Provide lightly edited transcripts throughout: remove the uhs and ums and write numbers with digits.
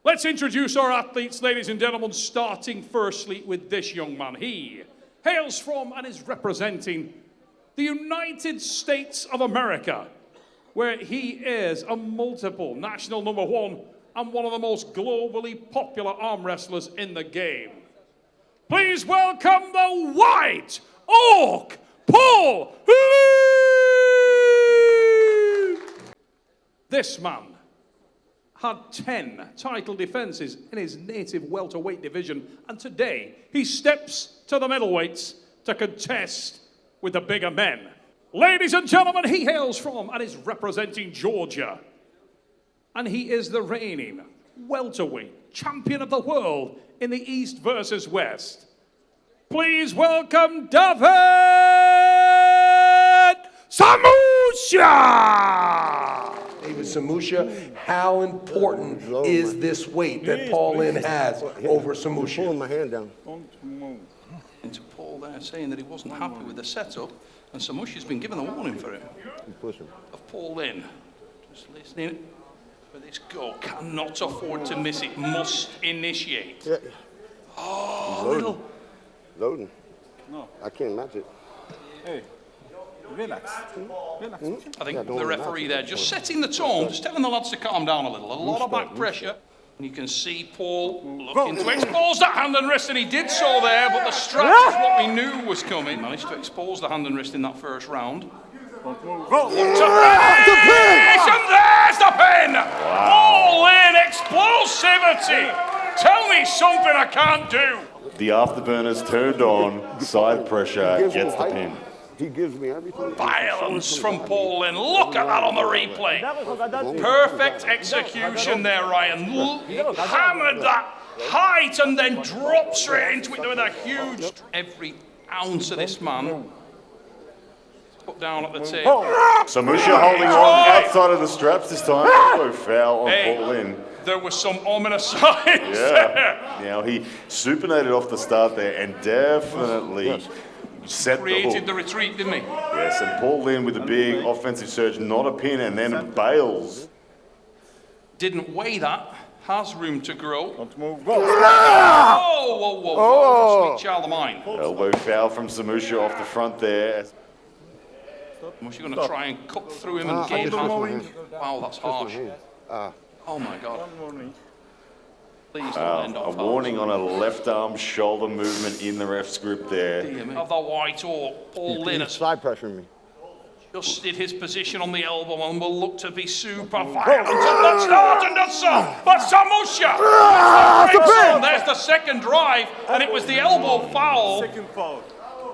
Let's introduce our athletes, ladies and gentlemen, starting firstly with this young man. He hails from and is representing the United States of America, where he is a multiple national #1 and one of the most globally popular arm wrestlers in the game. Please welcome the White Oak Paul Linn! This man had 10 title defenses in his native welterweight division, and today he steps to the middleweights to contest with the bigger men. Ladies and gentlemen, he hails from and is representing Georgia, and he is the reigning welterweight champion of the world in the East versus West. Please welcome Davit Samushia! David Samushia, how important is this weight that Paul Linn has over Samushia? Pulling my hand down. Into Paul there saying that he wasn't happy with the setup, and Samushia's been given the warning for it. Of Paul Linn. Just listening. Where this go, cannot afford to miss it, must initiate. Yeah. Oh, Loading. Loading. No. I can't match it. Hey. Relax. Relax. I think the referee there just setting the tone, just telling the lads to calm down a little. A lot of back pressure. And you can see Paul looking to expose that hand and wrist, and he did so there, but the strap is what we knew was coming. Managed to expose the hand and wrist in that first round. Go. And there's the pin! Wow. Paul Linn, explosivity! Tell me something I can't do! The afterburners turned on, side pressure, gets the pin. He gives me everything. Violence from Paul Linn. Look at that on the replay. Perfect execution there, Ryan. Hammered that height and then dropped straight into it with a huge... Every ounce of this man put down at the table. Samushia holding on outside of the straps this time. So foul on Paul Linn. There was some ominous signs there. Now he supinated off the start there and definitely set created the retreat, didn't he? Yes, and Paul Linn with a big offensive surge, not a pin, and then bails. Didn't weigh that. Has room to grow. Whoa. Sweet child of mine. Elbow foul from Samushia off the front there. Was she going to try and cut through him and gain hand? Wow, that's harsh. Oh my God. Please don't end off a warning on a left arm shoulder movement in the ref's grip there. Of the White Oak, Paul Linn has Side pressuring me. adjusted his position on the elbow and will look to be super violent at that start and does so. But Samushia! There's the second drive, and it was the elbow foul. Second foul.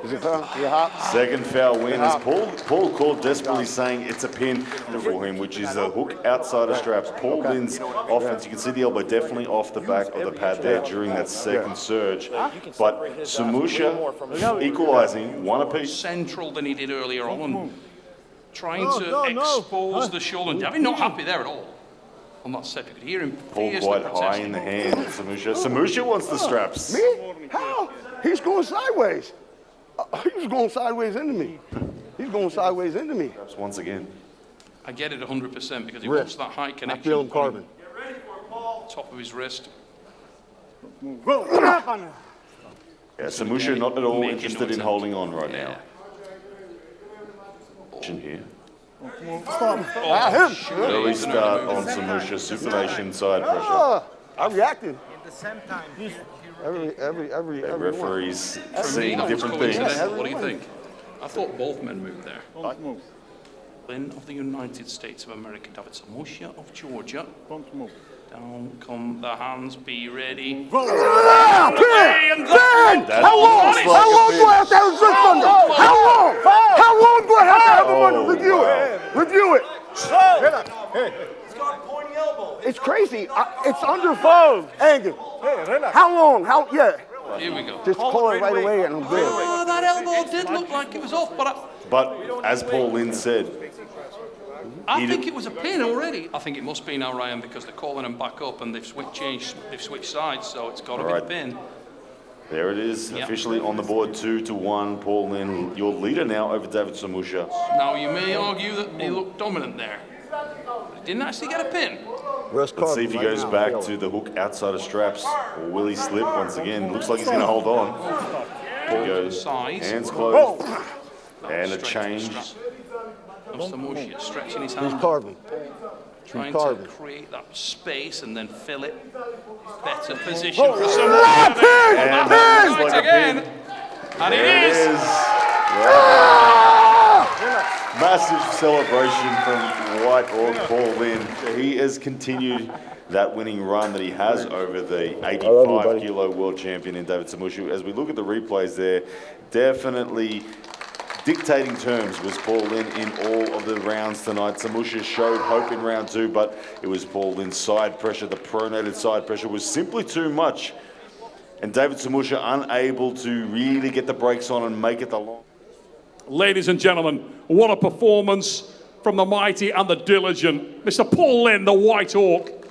Is it foul? Yeah. Second foul win as Paul called desperately saying it's a pin for him, which is a hook outside of straps. Paul Linn's offense, you can see the elbow definitely off the back of the pad there during that second surge. But Samushia equalizing one apiece. Central than he did earlier on, trying to expose the shoulder. And Davit not happy there at all. On that step, you could hear him. Paul quite high in the hand. Samushia wants the straps. Me? How? He's going sideways. He's going sideways into me. He's going sideways into me. Straps once again. I get it 100% because he wants that high connection. I feel him carving. Top of his wrist. Yeah, Samushia not at all interested in holding on right now. Here. Early start on Samushia, supination side pressure. I reacted. At the same time, Every referees seeing different things. What do you think? I thought both men moved there. Linn of the United States of America, Davit Samushia of Georgia. Don't move. Down come the hands, be ready. How long do I have to have his wrist under? How long? How long do I have to have him under? Review it. He's got a pointy elbow. It's crazy. It's under phone. Angle. How long? Here we go. Just call it right away and I'm good. Oh, that elbow did look like it was off, But as Paul Linn said, I think it was a pin already. I think it must be now, Ryan, because they're calling him back up and they've switched sides, so it's got to be the pin. There it is, officially on the board, 2-1. Paul Linn, your leader now over Davit Samushia. Now, you may argue that he looked dominant there, but he didn't actually get a pin. Let's see if he goes back to the hook outside of straps, or will he slip once again? Looks like he's going to hold on. He goes, hands closed, and a change. Samushia stretching his hand. He's carving. Trying to create that space and then fill it. Better position for Samushia. And that looks like a pin. And it There it is. is. Massive celebration from White Orc Paul Linn. He has continued that winning run that he has over the 85-kilo world champion in Davit Samushia. As we look at the replays there, definitely dictating terms was Paul Linn in all of the rounds tonight. Samushia showed hope in round 2, but it was Paul Linn's side pressure. The pronated side pressure was simply too much. And Davit Samushia unable to really get the brakes on and make it the long. Ladies and gentlemen, what a performance from the mighty and the diligent Mr. Paul Linn, the White Orc.